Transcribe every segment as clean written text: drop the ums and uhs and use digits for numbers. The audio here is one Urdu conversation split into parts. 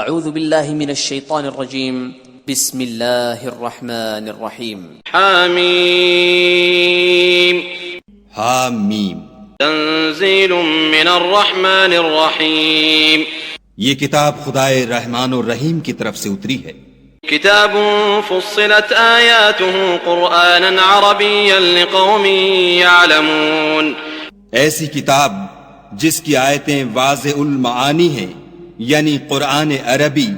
اعوذ باللہ من الشیطان الرجیم بسم اللہ الرحمن الرحیم حامیم حامیم تنزیل من الرحمن الرحیم یہ کتاب خدائے رحمان الرحیم کی طرف سے اتری ہے. کتاب فصلت آیاته قرآنا عربیا لقوم یعلمون ایسی کتاب جس کی آیتیں واضح المعانی ہیں، یعنی قرآن عربی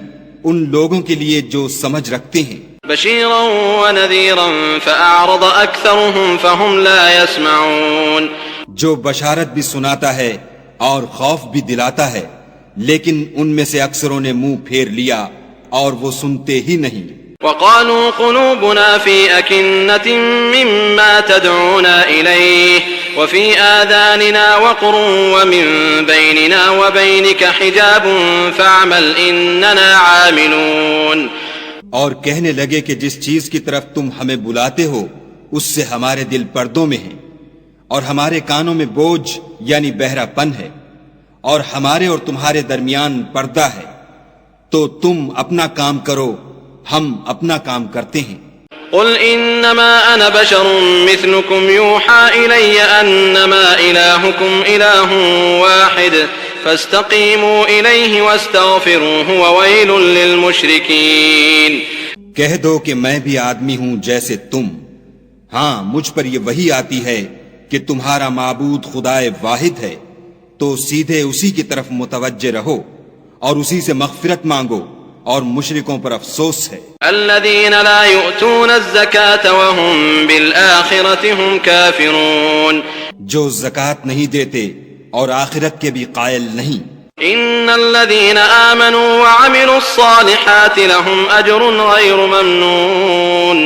ان لوگوں کے لیے جو سمجھ رکھتے ہیں. بشیرا ونذیرا فأعرض اکثرهم فهم لا يسمعون جو بشارت بھی سناتا ہے اور خوف بھی دلاتا ہے، لیکن ان میں سے اکثروں نے منہ پھیر لیا اور وہ سنتے ہی نہیں. وقالوا قلوبنا في أكنة مما تدعونا إليه وفي آذاننا وقر ومن بيننا وبينك حجاب فاعمل إننا عاملون. اور کہنے لگے کہ جس چیز کی طرف تم ہمیں بلاتے ہو اس سے ہمارے دل پردوں میں ہیں اور ہمارے کانوں میں بوجھ یعنی بہرا پن ہے اور ہمارے اور تمہارے درمیان پردہ ہے، تو تم اپنا کام کرو، ہم اپنا کام کرتے ہیں. قل انما انا بشر مثلكم يوحى الي انما الهكم اله واحد فاستقيموا اليه واستغفروه وويل للمشركين. کہہ دو کہ میں بھی آدمی ہوں جیسے تم، ہاں مجھ پر یہ وحی آتی ہے کہ تمہارا معبود خدائے واحد ہے، تو سیدھے اسی کی طرف متوجہ رہو اور اسی سے مغفرت مانگو، اور مشرکوں پر افسوس ہے. الذين لا يؤتون الزكاة وهم بالآخرة هم كافرون جو زکوٰۃ نہیں دیتے اور آخرت کے بھی قائل نہیں. ان الذين آمنوا وعملوا الصالحات لهم اجر غير ممنون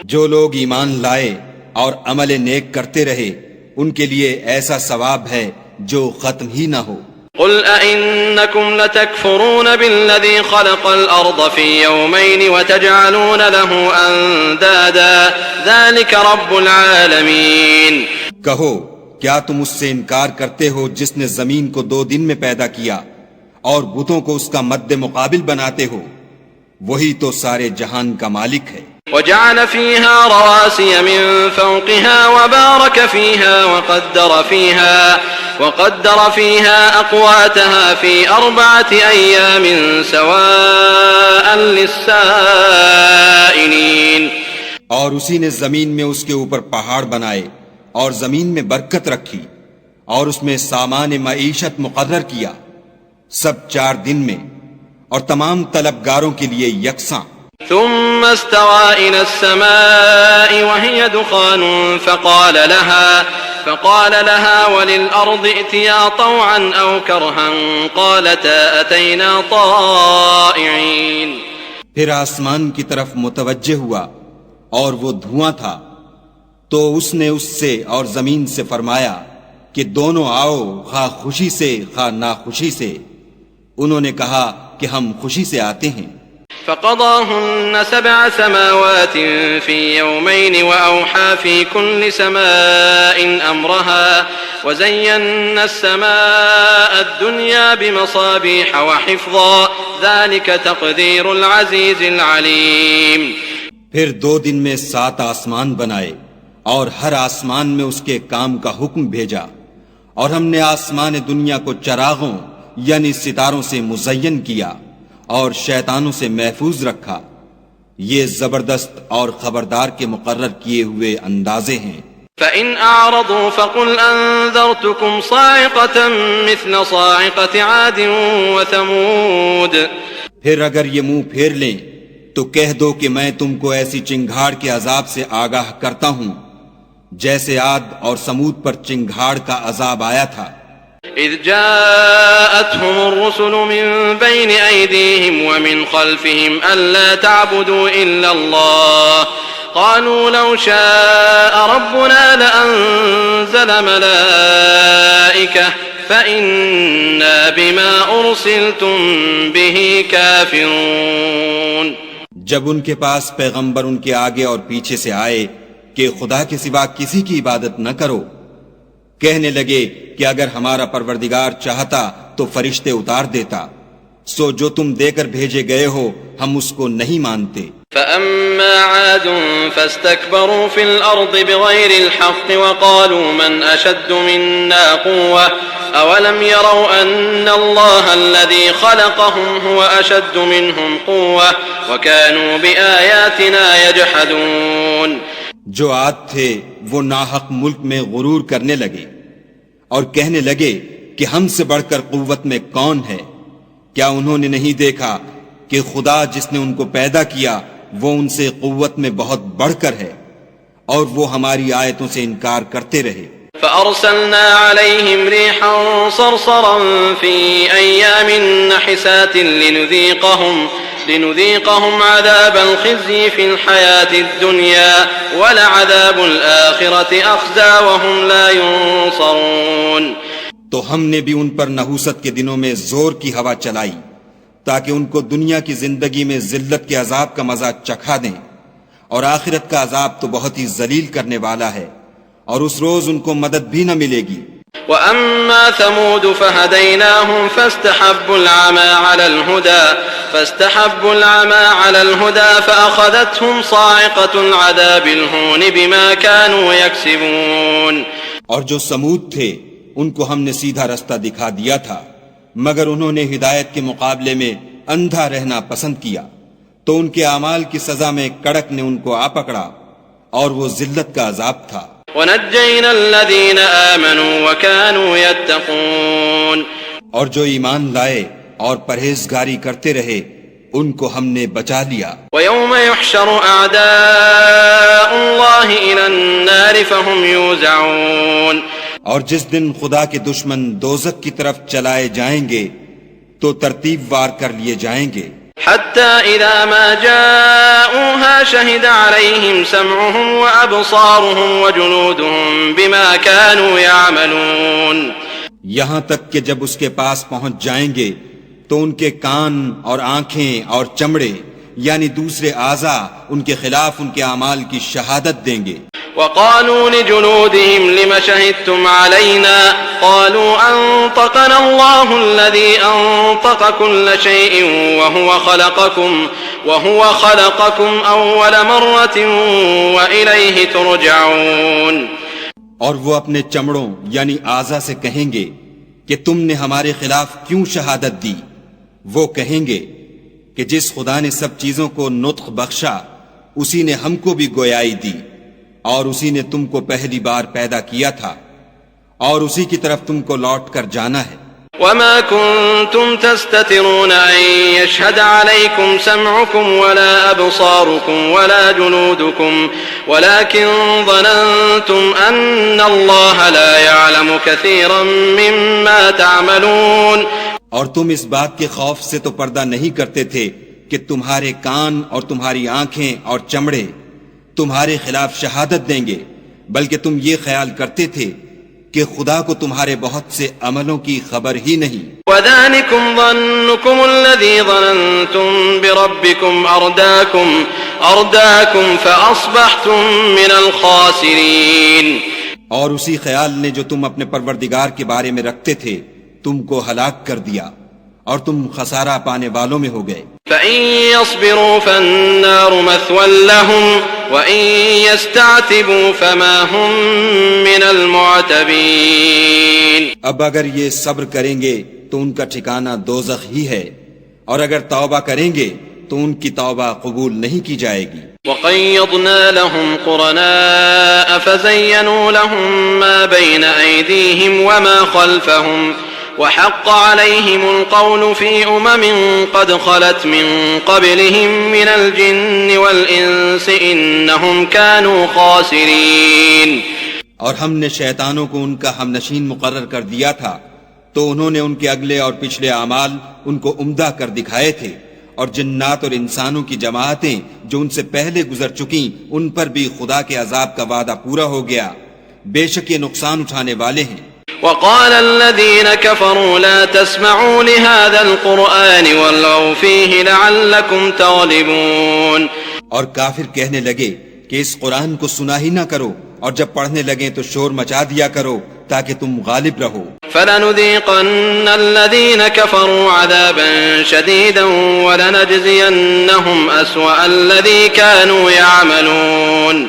جو لوگ ایمان لائے اور عمل نیک کرتے رہے ان کے لیے ایسا ثواب ہے جو ختم ہی نہ ہو. قل أئنكم لتكفرون بالذي خلق الأرض في يومين وتجعلون له أندادا ذلك رب العالمين. کہو کیا تم اس سے انکار کرتے ہو جس نے زمین کو 2 دن میں پیدا کیا اور بتوں کو اس کا مد مقابل بناتے ہو؟ وہی تو سارے جہان کا مالک ہے. وجعل فيها رواسي من فوقها وبارك فيها وقدر فيها أقواتها في 4 أيام سواء للسائلين. اور اسی نے زمین میں اس کے اوپر پہاڑ بنائے اور زمین میں برکت رکھی اور اس میں سامان معیشت مقرر کیا، سب 4 دن میں اور تمام طلبگاروں کے لیے یکساں. ثم استوى إلى السماء وهي دخان فقال لها وللأرض ائتيا طوعا أو كرها قالتا أتينا طائعين. پھر آسمان کی طرف متوجہ ہوا اور وہ دھواں تھا، تو اس نے اس سے اور زمین سے فرمایا کہ دونوں آؤ، خواہ خوشی سے خواہ ناخوشی سے. انہوں نے کہا کہ ہم خوشی سے آتے ہیں. فقضاهن 7 سماوات في يومين وأوحى في كل سماء أمرها وزينا السماء الدنيا بمصابيح وحفظا ذلك تقدير العزيز العليم. پھر 2 دن میں 7 آسمان بنائے اور ہر آسمان میں اس کے کام کا حکم بھیجا، اور ہم نے آسمان دنیا کو چراغوں یعنی ستاروں سے مزین کیا اور شیطانوں سے محفوظ رکھا. یہ زبردست اور خبردار کے مقرر کیے ہوئے اندازے ہیں. فَإِنْ أَعْرَضُوا فَقُلْ أَنذَرْتُكُمْ صَاعِقَةً مِثْلَ صَاعِقَةِ عَادٍ وَثَمُودَ. پھر اگر یہ منہ پھیر لیں تو کہہ دو کہ میں تم کو ایسی چنگھاڑ کے عذاب سے آگاہ کرتا ہوں جیسے عاد اور سمود پر چنگھاڑ کا عذاب آیا تھا. اذ جاءتهم الرسل من بين أيديهم ومن خلفهم ألا تعبدوا إلا الله قالوا لو شاء ربنا لأنزل ملائكة فإنا بما أرسلتم به كافرون. جب ان کے پاس پیغمبر ان کے آگے اور پیچھے سے آئے کہ خدا کے سوا کسی کی عبادت نہ کرو، کہنے لگے کہ اگر ہمارا پروردگار چاہتا تو فرشتے اتار دیتا، سو جو تم دے کر بھیجے گئے ہو ہم اس کو نہیں مانتے. فأما عاد فاستكبروا في الأرض بغير الحق وقالوا من أشد منا قوة أولم يروا أن الله الذي خلقهم هو أشد منهم قوة وكانوا بآياتنا يجحدون. جو عاد تھے وہ ناحق ملک میں غرور کرنے لگے اور کہنے لگے کہ ہم سے بڑھ کر قوت میں کون ہے. کیا انہوں نے نہیں دیکھا کہ خدا جس نے ان کو پیدا کیا وہ ان سے قوت میں بہت بڑھ کر ہے اور وہ ہماری آیتوں سے انکار کرتے رہے. فأرسلنا عليهم ريحا صرصرا في أيام نحسات لنذيقهم عذاب الخزي في الحياة الدنيا ولعذاب الآخرة أخزى وهم لا ينصرون. تو ہم نے بھی ان پر نحوست کے دنوں میں زور کی ہوا چلائی تاکہ ان کو دنیا کی زندگی میں ذلت کے عذاب کا مزہ چکھا دیں، اور آخرت کا عذاب تو بہت ہی ذلیل کرنے والا ہے اور اس روز ان کو مدد بھی نہ ملے گی. وَأَمَّا ثَمُودُ فَهَدَيْنَاهُمْ فَاسْتَحَبُّوا الْعَمَى عَلَى الْهُدَى فَأَخَذَتْهُمْ صَاعِقَةُ الْعَذَابِ الْهُونِ بِمَا كَانُوا يَكْسِبُونَ. اور جو سمود تھے ان کو ہم نے سیدھا رستہ دکھا دیا تھا، مگر انہوں نے ہدایت کے مقابلے میں اندھا رہنا پسند کیا تو ان کے اعمال کی سزا میں کڑک نے ان کو آ پکڑا اور وہ ذلت کا عذاب تھا. وَنَجَّيْنَا الَّذِينَ آمَنُوا وَكَانُوا يَتَّقُونَ. اور جو ایمان لائے اور پرہیزگاری کرتے رہے ان کو ہم نے بچا لیا. وَيَوْمَ يُحْشَرُ أَعْدَاءُ اللَّهِ إِلَى النَّارِ فَهُمْ يُوزَعُونَ. اور جس دن خدا کے دشمن دوزخ کی طرف چلائے جائیں گے تو ترتیب وار کر لیے جائیں گے. حتى إذا ما جاءوها شهد عليهم سمعهم وأبصارهم وجنودهم بما كانوا يعملون. یہاں تک کہ جب اس کے پاس پہنچ جائیں گے تو ان کے کان اور آنکھیں اور چمڑے یعنی دوسرے اعضاء ان کے خلاف ان کے اعمال کی شہادت دیں گے. وقالوا لجلودهم لم شهدتم علينا قالوا أنطقنا الله الذي أنطق كل شيء وهو خلقكم أول مرة وإليه ترجعون. اور وہ اپنے چمڑوں یعنی اعضاء سے کہیں گے کہ تم نے ہمارے خلاف کیوں شہادت دی. وہ کہیں گے کہ جس خدا نے سب چیزوں کو نطق بخشا اسی نے ہم کو بھی گویائی دی اور اسی نے تم کو پہلی بار پیدا کیا تھا اور اسی کی طرف تم کو لوٹ کر جانا ہے. وما كنتم تستترون أن يشهد عليكم سمعكم ولا أبصاركم ولا جنودكم ولكن ظننتم أن الله لا يعلم كثيرا مما تعملون. اور تم اس بات کے خوف سے تو پردہ نہیں کرتے تھے کہ تمہارے کان اور تمہاری آنکھیں اور چمڑے تمہارے خلاف شہادت دیں گے، بلکہ تم یہ خیال کرتے تھے کہ خدا کو تمہارے بہت سے عملوں کی خبر ہی نہیں. وَذَلِكُمْ ظَنُّكُمُ الَّذِي ظَنَنْتُمْ بِرَبِّكُمْ أَرْدَاكُمْ فَأَصْبَحْتُمْ مِنَ الْخَاسِرِينَ. اور اسی خیال نے جو تم اپنے پروردگار کے بارے میں رکھتے تھے تم کو ہلاک کر دیا اور تم خسارہ پانے والوں میں ہو گئے. فَإِن يَصْبِرُوا فَالنَّارُ مَثْوًى لَهُمْ وَإِن يَسْتَعْتِبُوا فَمَا هُمْ مِنَ الْمُعْتَبِينَ. اب اگر یہ صبر کریں گے تو ان کا ٹھکانہ دوزخ ہی ہے، اور اگر توبہ کریں گے تو ان کی توبہ قبول نہیں کی جائے گی. وَقَيَّضْنَا لَهُمْ قُرَنَاءَ فَزَيَّنُوا لَهُم مَّا بَيْنَ أَيْدِيهِمْ وَمَا خَلْفَهُمْ وحق عليهم القول في قد خلت من قبلهم من الجن والإنس إنهم كانوا خاسرين. اور ہم نے شیطانوں کو ان کا ہم نشین مقرر کر دیا تھا تو انہوں نے ان کے اگلے اور پچھلے اعمال ان کو عمدہ کر دکھائے تھے، اور جنات اور انسانوں کی جماعتیں جو ان سے پہلے گزر چکیں ان پر بھی خدا کے عذاب کا وعدہ پورا ہو گیا، بے شک یہ نقصان اٹھانے والے ہیں. وقال الذين كفروا لا تسمعوا لهذا القرآن والغوا فيه لعلكم تغلبون. اور کافر کہنے لگے کہ اس قرآن کو سنا ہی نہ کرو، اور جب پڑھنے لگیں تو شور مچا دیا کرو تاکہ تم غالب رہو. فلنذيقن الذين كفروا عذابا شديدا ولنجزينهم أسوأ الذي كانوا يعملون.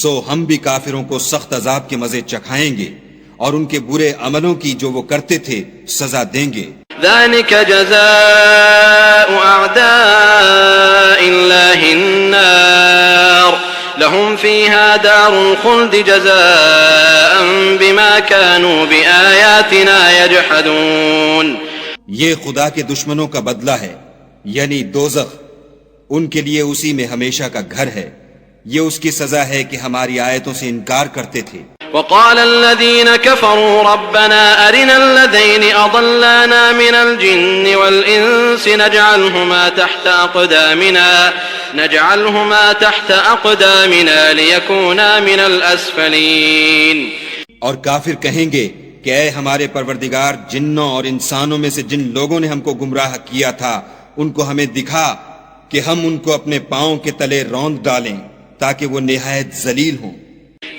سو ہم بھی کافروں کو سخت عذاب کے مزے چکھائیں گے اور ان کے برے عملوں کی جو وہ کرتے تھے سزا دیں گے. ذلك جزاء أعداء الله النار لهم فيها دار الخلد جزاء بما كانوا بآياتنا يجحدون. یہ خدا کے دشمنوں کا بدلہ ہے یعنی دوزخ، ان کے لیے اسی میں ہمیشہ کا گھر ہے. یہ اس کی سزا ہے کہ ہماری آیتوں سے انکار کرتے تھے. وقال الذين كفروا ربنا أرنا الذين أضلانا من الجن والإنس نجعلهما تحت أقدامنا ليكونا من الأسفلين. اور کافر کہیں گے کہ اے ہمارے پروردگار، جنوں اور انسانوں میں سے جن لوگوں نے ہم کو گمراہ کیا تھا ان کو ہمیں دکھا کہ ہم ان کو اپنے پاؤں کے تلے روند ڈالیں تاکہ وہ نہایت ذلیل ہوں.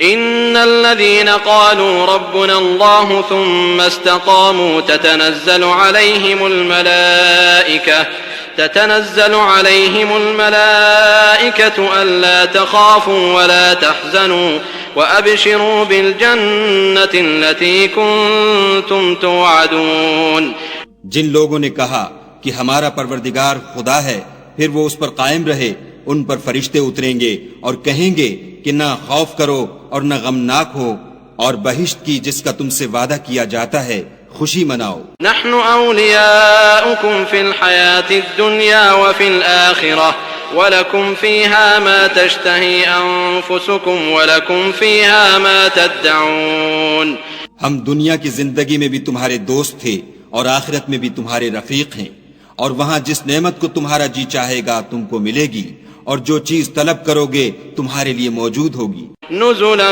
إن الذين قالوا ربنا الله ثم استقاموا تتنزل عليهم الملائكة ألا تخافوا ولا تحزنوا وأبشروا بالجنة التي كنتم توعدون. جن لوگوں نے کہا کہ ہمارا پروردگار خدا ہے پھر وہ اس پر قائم رہے، ان پر فرشتے اتریں گے اور کہیں گے کہ نہ خوف کرو اور نہ غمناک ہو، اور بہشت کی جس کا تم سے وعدہ کیا جاتا ہے خوشی مناؤ. نحن أولياؤكم في الحياة الدنيا وفي الآخرة ولكم فيها ما تشتهي أنفسكم ولكم فيها ما تدعون. ہم دنیا کی زندگی میں بھی تمہارے دوست تھے اور آخرت میں بھی تمہارے رفیق ہیں، اور وہاں جس نعمت کو تمہارا جی چاہے گا تم کو ملے گی، اور جو چیز طلب کرو گے تمہارے لیے موجود ہوگی. نزلا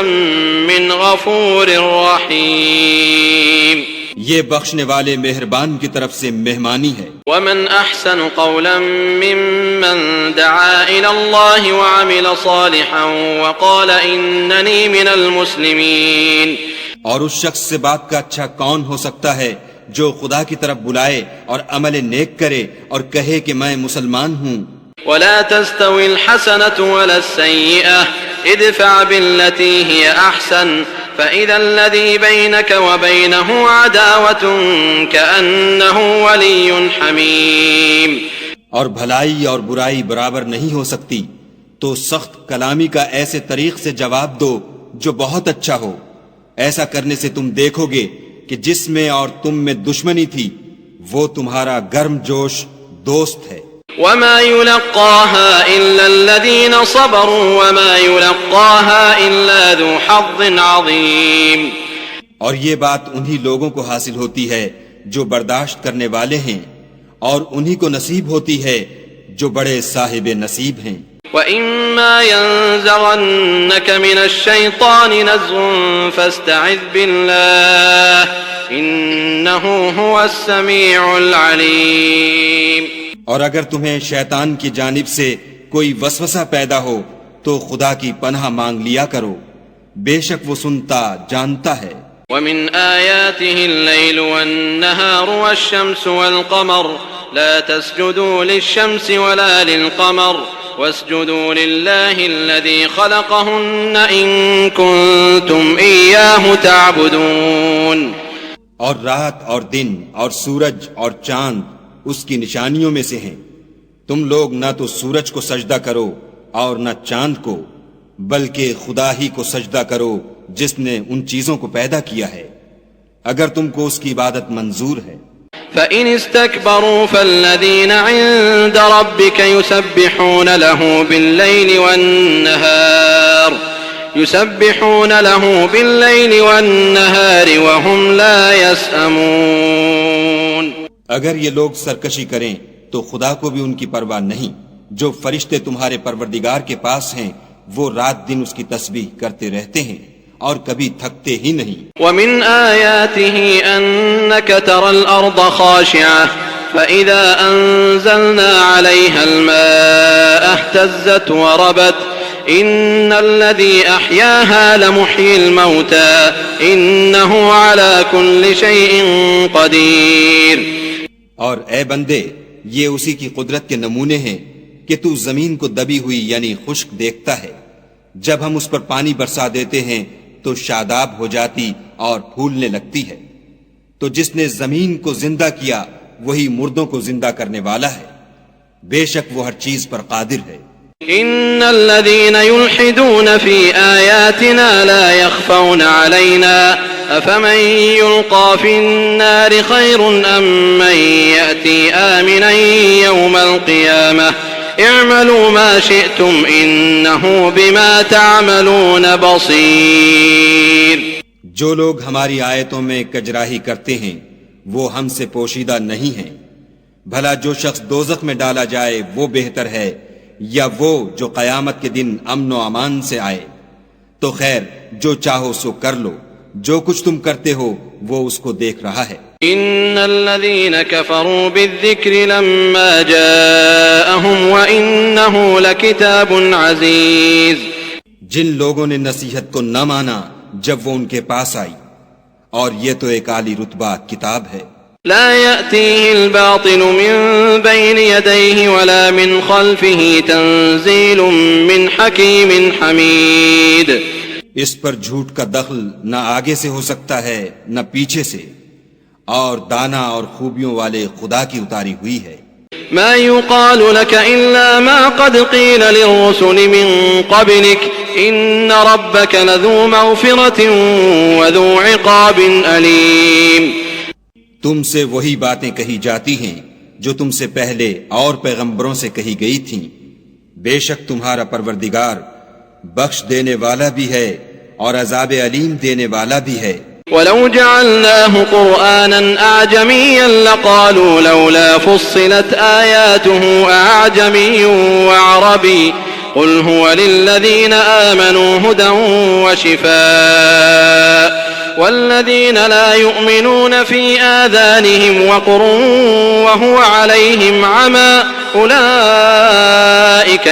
من غفور رحیم. یہ بخشنے والے مہربان کی طرف سے مہمانی ہے. ومن احسن قولا ممن دعا الى الله وعمل صالحا وقال انني من المسلمين. اور اس شخص سے بات کا اچھا کون ہو سکتا ہے جو خدا کی طرف بلائے اور عمل نیک کرے اور کہے کہ میں مسلمان ہوں. ولا تستوي الحسنة ولا السيئة ادفع بالتي هي أحسن فإذا الذي بينك وبينه عداوة كأنه ولي حميم. اور بھلائی اور برائی برابر نہیں ہو سکتی، تو سخت کلامی کا ایسے طریق سے جواب دو جو بہت اچھا ہو. ایسا کرنے سے تم دیکھو گے کہ جس میں اور تم میں دشمنی تھی وہ تمہارا گرم جوش دوست ہے. وما يلقاها إلا الذين صبروا وما يلقاها إلا ذو حظ عظيم. اور یہ بات انہی لوگوں کو حاصل ہوتی ہے جو برداشت کرنے والے ہیں، اور انہی کو نصیب ہوتی ہے جو بڑے صاحب نصیب ہیں. وَإِمَّا يَنزَغَنَّكَ مِنَ الشَّيْطَانِ نَزْغٌ فَاسْتَعِذْ بِاللَّهِ إِنَّهُ هُوَ السَّمِيعُ الْعَلِيمُ. اور اگر تمہیں شیطان کی جانب سے کوئی وسوسہ پیدا ہو تو خدا کی پناہ مانگ لیا کرو، بے شک وہ سنتا جانتا ہے. وَمِنْ آيَاتِهِ اللَّيْلُ وَالنَّهَارُ وَالشَّمْسُ وَالْقَمَرُ لَا تَسْجُدُوا لِلشَّمْسِ وَلَا لِلْقَمَرِ وَاسْجُدُوا لِلَّهِ الَّذِي خَلَقَهُنَّ إِن كُنتُمْ إِيَّاهُ تَعْبُدُونَ. اور رات اور دن اور سورج اور چاند اس کی نشانیوں میں سے ہیں. تم لوگ نہ تو سورج کو سجدہ کرو اور نہ چاند کو، بلکہ خدا ہی کو سجدہ کرو جس نے ان چیزوں کو پیدا کیا ہے، اگر تم کو اس کی عبادت منظور ہے. فَإِنِ اسْتَكْبَرُوا فَالَّذِينَ عِندَ رَبِّكَ يُسَبِّحُونَ لَهُ بِاللَّيْلِ وَالنَّهَارِ وَهُمْ لَا يَسْأَمُونَ. اگر یہ لوگ سرکشی کریں تو خدا کو بھی ان کی پرواہ نہیں. جو فرشتے تمہارے پروردگار کے پاس ہیں وہ رات دن اس کی تسبیح کرتے رہتے ہیں اور کبھی تھکتے ہی نہیں. وَمِنْ آيَاتِهِ أَنَّكَ تَرَى الْأَرْضَ خَاشِعَةً فَإِذَا أَنزَلْنَا عَلَيْهَا الْمَاءَ اهْتَزَّتْ وَرَبَتْ إن الذي أحياها لمحيي الموتى إنه على كل شيء قدير. اور اے بندے، یہ اسی کی قدرت کے نمونے ہیں کہ تو زمین کو دبی ہوئی یعنی خشک دیکھتا ہے، جب ہم اس پر پانی برسا دیتے ہیں تو شاداب ہو جاتی اور پھولنے لگتی ہے. تو جس نے زمین کو زندہ کیا وہی مردوں کو زندہ کرنے والا ہے، بے شک وہ ہر چیز پر قادر ہے. إن الذين يلحدون في آياتنا لا يخفون علينا أفمن يلقى في النار خير أم من يأتي آمنا يوم القيامة اعملوا ما شئتم إنه بما تعملون بصير. جو لوگ ہماری آیتوں میں کجراہی کرتے ہیں وہ ہم سے پوشیدہ نہیں ہیں. بھلا جو شخص دوزخ میں ڈالا جائے وہ بہتر ہے یا وہ جو قیامت کے دن امن و امان سے آئے؟ تو خیر جو چاہو سو کر لو، جو کچھ تم کرتے ہو وہ اس کو دیکھ رہا ہے. ان الذين كفروا بالذكر لما جاءهم وانه لكتاب عزيز. جن لوگوں نے نصیحت کو نہ مانا جب وہ ان کے پاس آئی، اور یہ تو ایک عالی رتبہ کتاب ہے. لا يأتيه الباطل من بين يديه ولا من خلفه تنزيل من حكيم حميد. اس پر جھوٹ کا دخل نہ آگے سے ہو سکتا ہے نہ پیچھے سے، اور دانا اور خوبیوں والے خدا کی اتاری ہوئی ہے. ما يقال لك إلا ما قد قيل للرسل من قبلك إن ربك لذو مغفرة وذو عقاب أليم. تم سے وہی باتیں کہی جاتی ہیں جو تم سے پہلے اور پیغمبروں سے کہی گئی تھیں. بے شک تمہارا پروردگار بخش دینے والا بھی ہے اور عذاب علیم دینے والا بھی ہے. وَلَوْ جَعَلْنَاهُ قُرْآنًا أَعْجَمِيًّا لَقَالُوا لَوْلَا فُصِّلَتْ آيَاتُهُ أَعْجَمِيٌّ وَعَرَبِيٌّ قُلْ هُوَ لِلَّذِينَ آمَنُوا هُدًى وَشِفَاءٌ والذين لا يؤمنون في آذانهم وقر وهو عليهم عمى أولئك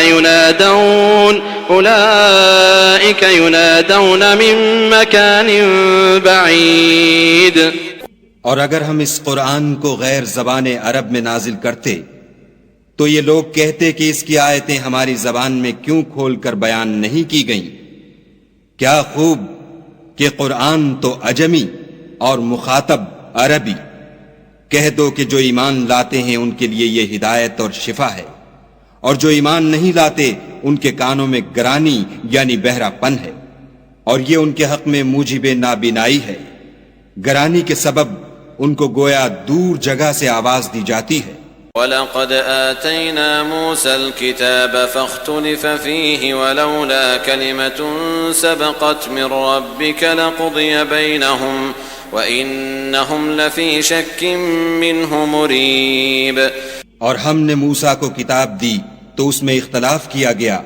ينادون من مكان بعيد. اور اگر ہم اس قرآن کو غیر زبان عرب میں نازل کرتے تو یہ لوگ کہتے کہ اس کی آیتیں ہماری زبان میں کیوں کھول کر بیان نہیں کی گئیں. کیا خوب کہ قرآن تو عجمی اور مخاطب عربی. کہہ دو کہ جو ایمان لاتے ہیں ان کے لیے یہ ہدایت اور شفا ہے، اور جو ایمان نہیں لاتے ان کے کانوں میں گرانی یعنی بہرا پن ہے، اور یہ ان کے حق میں موجب نابینائی ہے. گرانی کے سبب ان کو گویا دور جگہ سے آواز دی جاتی ہے. وَلَقَدْ آتَيْنَا مُوسَى الْكِتَابَ فَاخْتُلِفَ فِيهِ وَلَوْلَا كَلِمَةٌ سَبَقَتْ مِنْ رَبِّكَ لَقُضِيَ بَيْنَهُمْ وَإِنَّهُمْ لَفِي شَكٍّ مِّنْهُ مُرِيبٍ. اور ہم نے موسیٰ کو کتاب دی تو اس میں اختلاف کیا گیا،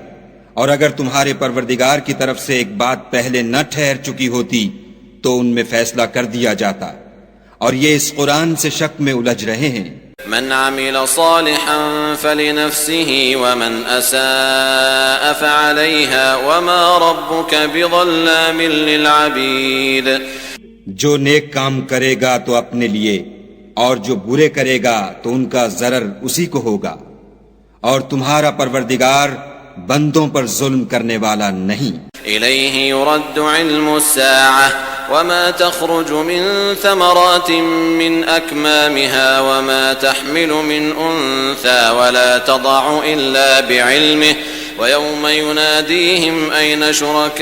اور اگر تمہارے پروردگار کی طرف سے ایک بات پہلے نہ ٹھہر چکی ہوتی تو ان میں فیصلہ کر دیا جاتا، اور یہ اس قرآن سے شک میں الجھ رہے ہیں. من عمل صالحا فلنفسه ومن أساء فعليها وما ربك بظلام للعبيد. جو نیک کام کرے گا تو اپنے لیے، اور جو برے کرے گا تو ان کا ضرر اسی کو ہوگا، اور تمہارا پروردگار بندوں پر ظلم کرنے والا نہیں. إليه يرد علم الساعة وما تخرج من ثمرات من أكمامها وما تحمل من أنثى ولا تضع إلا بعلمه ويوم يناديهم أين شركائي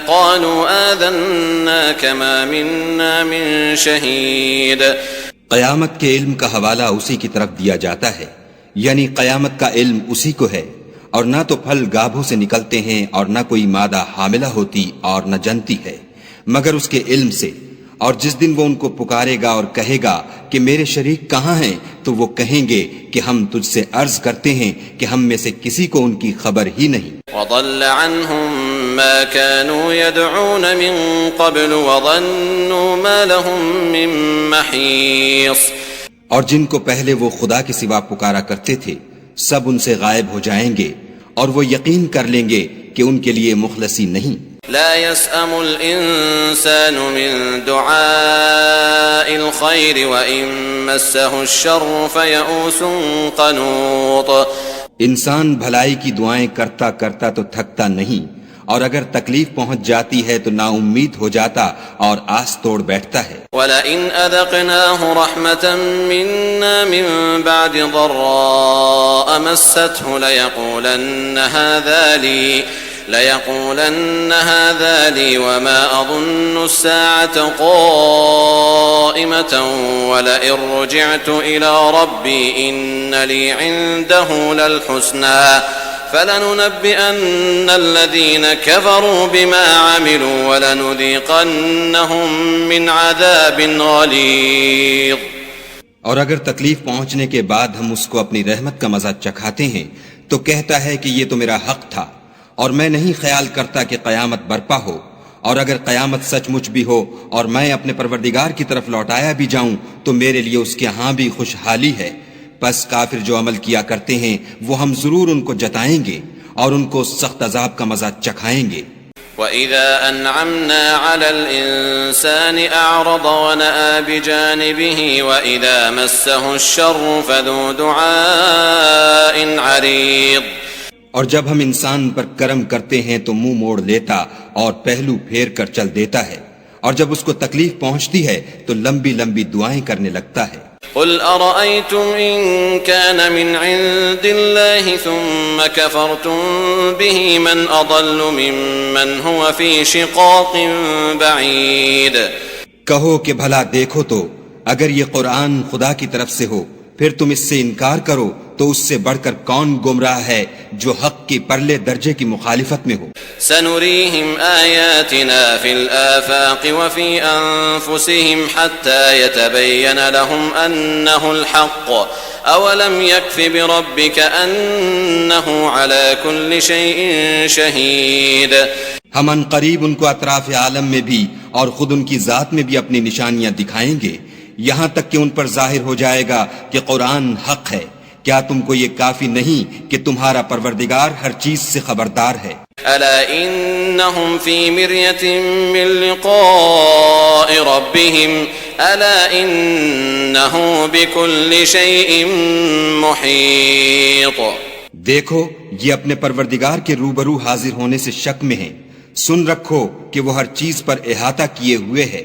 قالوا آذناك ما منا من شهيد. قیامت کے علم کا حوالہ اسی کی طرف دیا جاتا ہے، یعنی قیامت کا علم اسی کو ہے، اور نہ تو پھل گابھوں سے نکلتے ہیں اور نہ کوئی مادہ حاملہ ہوتی اور نہ جنتی ہے مگر اس کے علم سے. اور جس دن وہ ان کو پکارے گا اور کہے گا کہ میرے شریک کہاں ہیں تو وہ کہیں گے کہ ہم تجھ سے عرض کرتے ہیں کہ ہم میں سے کسی کو ان کی خبر ہی نہیں. وضل عنهم ما كانوا يدعون من قبل وظنوا ما لهم من محيص. اور جن کو پہلے وہ خدا کے سوا پکارا کرتے تھے سب ان سے غائب ہو جائیں گے، اور وہ یقین کر لیں گے کہ ان کے لیے مخلصی نہیں۔ لا يسأم الإنسان من دعاء الخير وإن مسه الشر فيئوس قنوط۔ انسان بھلائی کی دعائیں کرتا کرتا تو تھکتا نہیں، اور اگر تکلیف پہنچ جاتی ہے تو نا امید ہو جاتا اور آس توڑ بیٹھتا ہے۔ وَلَئِنْ أَذَقْنَاهُ رَحْمَةً مِنَّا مِن بَعْدِ ضَرَّاءَ مَسَّتْهُ لَيَقُولَنَّ هَذَا لِي وَمَا أَظُنُّ السَّاعَةَ قَائِمَةً وَلَئِن رُّجِعْتُ إِلَى رَبِّي إِنَّ لِي عِندَهُ لَلْحُسْنَىٰ فَلَنُنَبِّئَنَّ الَّذِينَ كَفَرُوا بِمَا عَمِلُوا وَلَنُذِيقَنَّهُم مِّنْ عَذَابٍ غَلِيظٍ۔ اور اگر تکلیف پہنچنے کے بعد ہم اس کو اپنی رحمت کا مزہ چکھاتے ہیں تو کہتا ہے کہ یہ تو میرا حق تھا اور میں نہیں خیال کرتا کہ قیامت برپا ہو، اور اگر قیامت سچ مچ بھی ہو اور میں اپنے پروردگار کی طرف لوٹایا بھی جاؤں تو میرے لیے اس کے ہاں بھی خوشحالی ہے۔ پس کافر جو عمل کیا کرتے ہیں وہ ہم ضرور ان کو جتائیں گے اور ان کو سخت عذاب کا مزہ چکھائیں گے۔ وَإِذَا أَنْعَمْنَا عَلَى الْإِنسَانِ أَعْرَضَ وَنَأَىٰ بِجَانِبِهِ وَإِذَا مَسَّهُ الشَّرُّ فَذُو دُعَاءٍ عَرِيضٍ۔ اور جب ہم انسان پر کرم کرتے ہیں تو منہ موڑ لیتا اور پہلو پھیر کر چل دیتا ہے، اور جب اس کو تکلیف پہنچتی ہے تو لمبی لمبی دعائیں کرنے لگتا ہے۔ قل أرأيتم إن كان من عند الله ثم كفرتم به من أضل ممن هو في شقاق بعيد۔ کہو کہ بھلا دیکھو تو اگر یہ قرآن خدا کی طرف سے ہو پھر تم اس سے انکار کرو تو اس سے بڑھ کر کون گمراہ ہے جو حق کی پرلے درجے کی مخالفت میں ہو۔ سنريهم آياتنا في الآفاق وفي أنفسهم حتى يتبين لهم أنه الحق أولم يكف بربك أنه على كل شيء شهيد۔ ہم ان قریب ان کو اطراف عالم میں بھی اور خود ان کی ذات میں بھی اپنی نشانیاں دکھائیں گے، یہاں تک کہ ان پر ظاہر ہو جائے گا کہ قرآن حق ہے۔ کیا تم کو یہ کافی نہیں کہ تمہارا پروردگار ہر چیز سے خبردار ہے؟ ألا إنهم في مرية من لقاء ربهم ألا إنه بكل شيء محيط۔ دیکھو یہ اپنے پروردگار کے روبرو حاضر ہونے سے شک میں ہیں، سن رکھو کہ وہ ہر چیز پر احاطہ کیے ہوئے ہے۔